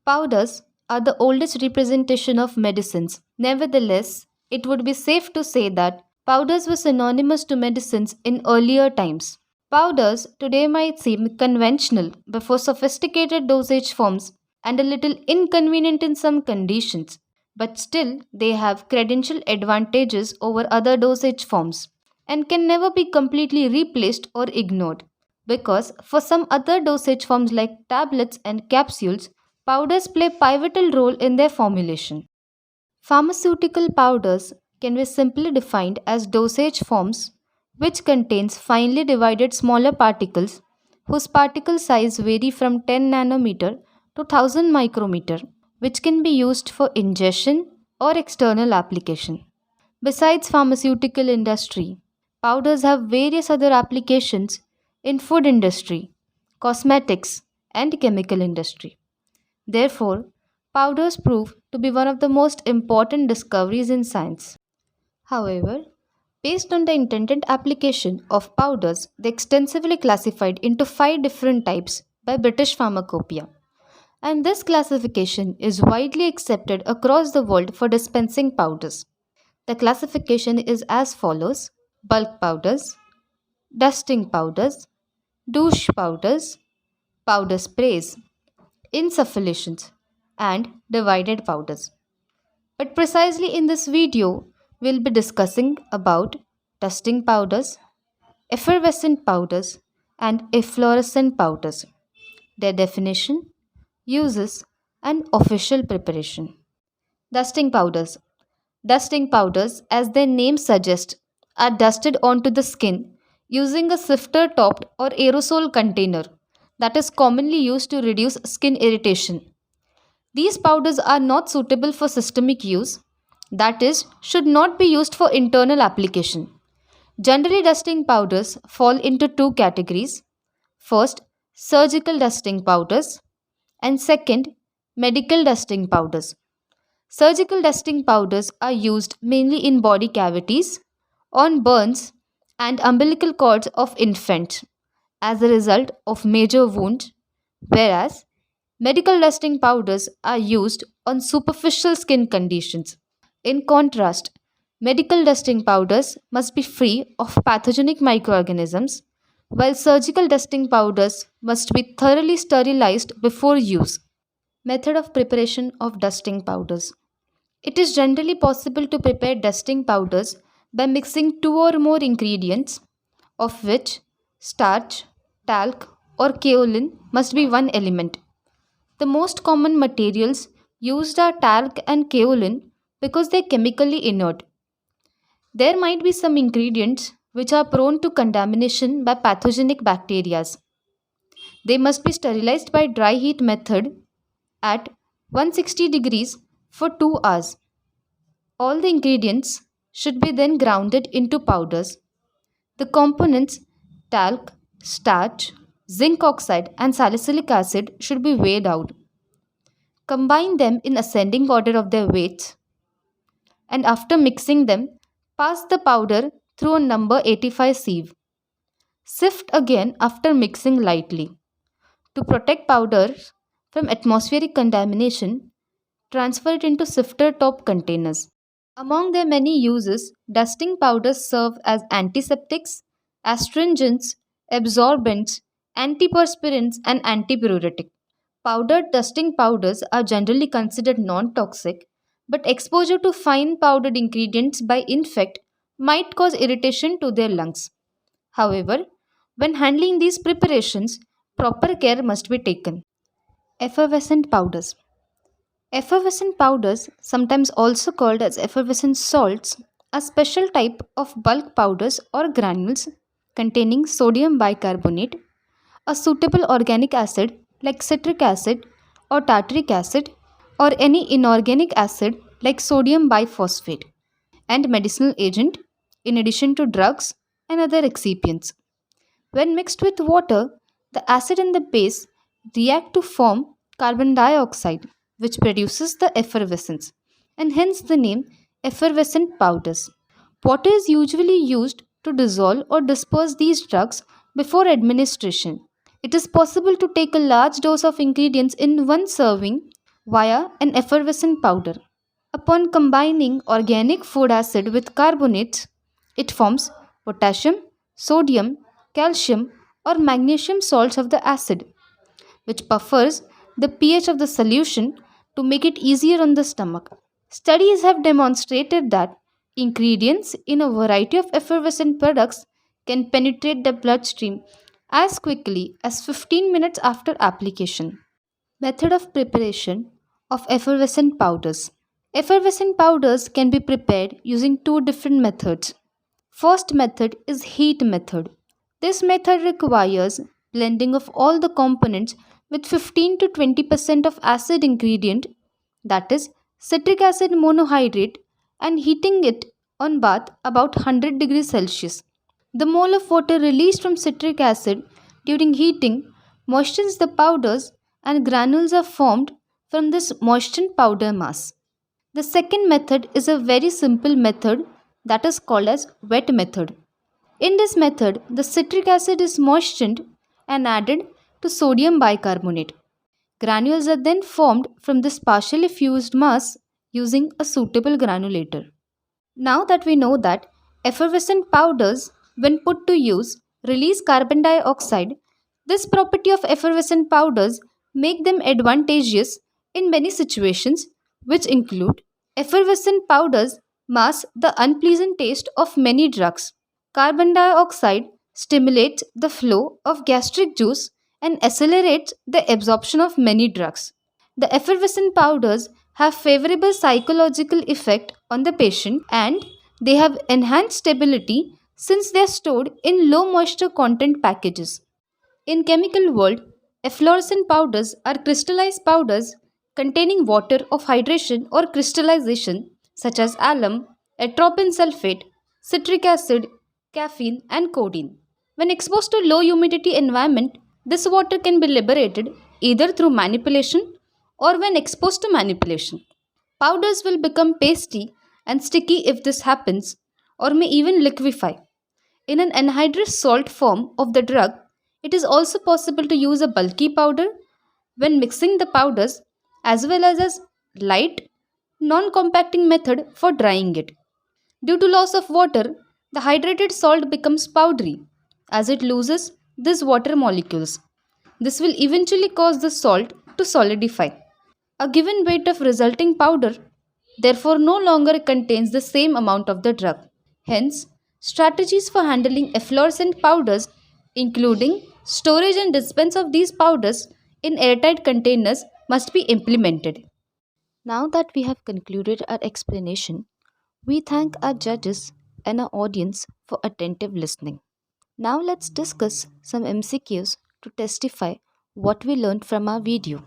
Powders are the oldest representation of medicines. Nevertheless, it would be safe to say that powders were synonymous to medicines in earlier times. Powders today might seem conventional before sophisticated dosage forms and a little inconvenient in some conditions, but still they have credential advantages over other dosage forms and can never be completely replaced or ignored. Because for some other dosage forms like tablets and capsules, powders play pivotal role in their formulation. Pharmaceutical powders can be simply defined as dosage forms which contains finely divided smaller particles whose particle size vary from 10 nanometer to 1000 micrometer, which can be used for ingestion or external application. Besides pharmaceutical industry, powders have various other applications in food industry, cosmetics, and chemical industry. Therefore, powders prove to be one of the most important discoveries in science. However, based on the intended application of powders, they extensively classified into five different types by British Pharmacopoeia. And this classification is widely accepted across the world for dispensing powders. The classification is as follows: bulk powders, dusting powders, douche powders, powder sprays, insufflations, and divided powders. But precisely in this video, we'll be discussing about dusting powders, effervescent powders, and efflorescent powders, their definition, uses, and official preparation. Dusting powders. Dusting powders, as their name suggests, are dusted onto the skin using a sifter topped or aerosol container that is commonly used to reduce skin irritation. These powders are not suitable for systemic use, that is, should not be used for internal application. Generally, dusting powders fall into two categories. First, surgical dusting powders, and second, medical dusting powders. Surgical dusting powders are used mainly in body cavities, on burns, and umbilical cords of infants as a result of major wounds, whereas medical dusting powders are used on superficial skin conditions. In contrast, medical dusting powders must be free of pathogenic microorganisms, while surgical dusting powders must be thoroughly sterilized before use. Method of preparation of dusting powders. It is generally possible to prepare dusting powders by mixing two or more ingredients, of which starch, talc, or kaolin must be one element. The most common materials used are talc and kaolin because they are chemically inert. There might be some ingredients which are prone to contamination by pathogenic bacteria. They must be sterilized by dry heat method at 160 degrees for 2 hours. All the ingredients should be then grounded into powders. The components talc, starch, zinc oxide, and salicylic acid should be weighed out. Combine them in ascending order of their weights, and after mixing them, pass the powder through a number 85 sieve. Sift again after mixing lightly. To protect powders from atmospheric contamination, transfer it into sifter top containers. Among their many uses, dusting powders serve as antiseptics, astringents, absorbents, antiperspirants, and antipyretic. Powdered dusting powders are generally considered non toxic, but exposure to fine powdered ingredients by infect might cause irritation to their lungs. However, when handling these preparations, proper care must be taken. Effervescent powders. Effervescent powders, sometimes also called as effervescent salts, are special type of bulk powders or granules containing sodium bicarbonate, a suitable organic acid like citric acid or tartaric acid, or any inorganic acid like sodium biphosphate, and medicinal agent in addition to drugs and other excipients. When mixed with water, the acid and the base react to form carbon dioxide, which produces the effervescence, and hence the name effervescent powders. Water is usually used to dissolve or disperse these drugs before administration. It is possible to take a large dose of ingredients in one serving via an effervescent powder. Upon combining organic food acid with carbonates, it forms potassium, sodium, calcium, or magnesium salts of the acid, which buffers the pH of the solution to make it easier on the stomach. Studies have demonstrated that ingredients in a variety of effervescent products can penetrate the bloodstream as quickly as 15 minutes after application. Method of preparation of effervescent powders. Effervescent powders can be prepared using two different methods. First method is heat method. This method requires blending of all the components with 15 to 20% of acid ingredient, that is citric acid monohydrate, and heating it on bath about 100 degrees Celsius. The mole of water released from citric acid during heating moistens the powders and granules are formed from this moistened powder mass. The second method is a very simple method that is called as wet method. In this method, the citric acid is moistened and added to sodium bicarbonate. Granules are then formed from this partially fused mass using a suitable granulator. Now that we know that effervescent powders, when put to use, release carbon dioxide, this property of effervescent powders make them advantageous in many situations, which include effervescent powders mask the unpleasant taste of many drugs. Carbon dioxide stimulates the flow of gastric juice and accelerates the absorption of many drugs. The effervescent powders have favorable psychological effect on the patient and they have enhanced stability since they are stored in low moisture content packages. In chemical world, efflorescent powders are crystallized powders containing water of hydration or crystallization such as alum, atropine sulfate, citric acid, caffeine and codeine. When exposed to low humidity environment, this water can be liberated either through manipulation or when exposed to manipulation. Powders will become pasty and sticky if this happens or may even liquefy. In an anhydrous salt form of the drug, it is also possible to use a bulky powder when mixing the powders as well as a light, non-compacting method for drying it. Due to loss of water, the hydrated salt becomes powdery as it loses these water molecules. This will eventually cause the salt to solidify. A given weight of resulting powder therefore no longer contains the same amount of the drug. Hence, strategies for handling efflorescent powders, including storage and dispense of these powders in airtight containers, must be implemented. Now that we have concluded our explanation, we thank our judges and our audience for attentive listening. Now let's discuss some MCQs to testify what we learned from our video.